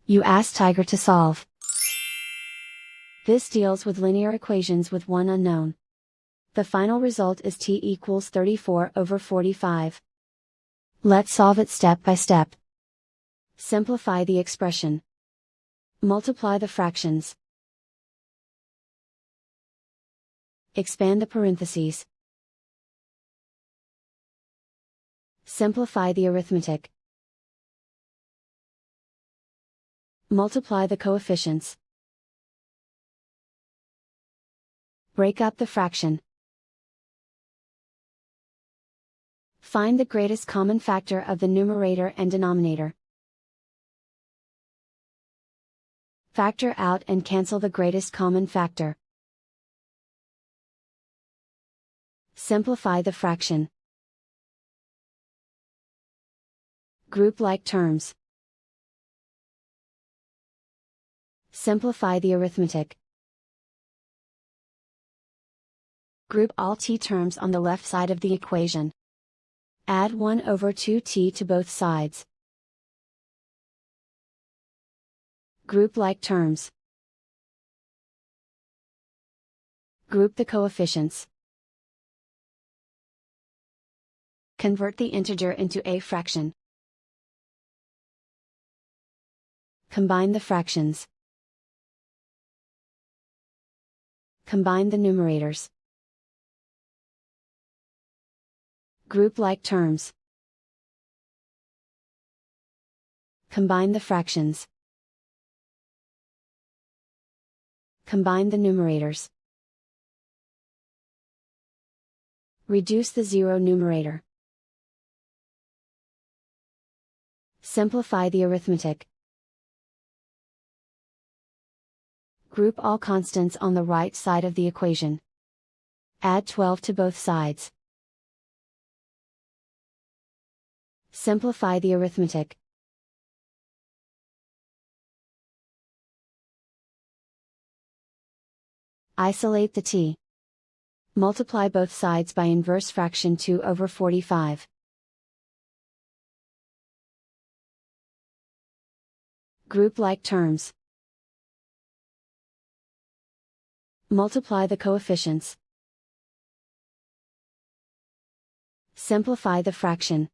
You ask Tiger to solve. This deals with linear equations with one unknown. The final result is t equals 34/45. Let's solve it step by step. Simplify the expression. Multiply the fractions. Expand the parentheses. Simplify the arithmetic. Multiply the coefficients. Break up the fraction. Find the greatest common factor of the numerator and denominator. Factor out and cancel the greatest common factor. Simplify the fraction. Group like terms. Simplify the arithmetic. Group all t terms on the left side of the equation. Add 1/2t to both sides. Group like terms. Group the coefficients. Convert the integer into a fraction. Combine the fractions. Combine the numerators. Group like terms. Combine the fractions. Combine the numerators. Reduce the zero numerator. Simplify the arithmetic. Group all constants on the right side of the equation. Add 12 to both sides. Simplify the arithmetic. Isolate the t. Multiply both sides by inverse fraction 2/45. Group like terms. Multiply the coefficients. Simplify the fraction.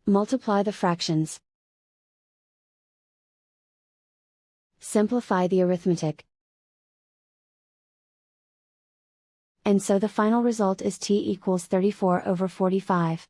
Multiply the fractions. Simplify the arithmetic. And so the final result is t equals 34/45.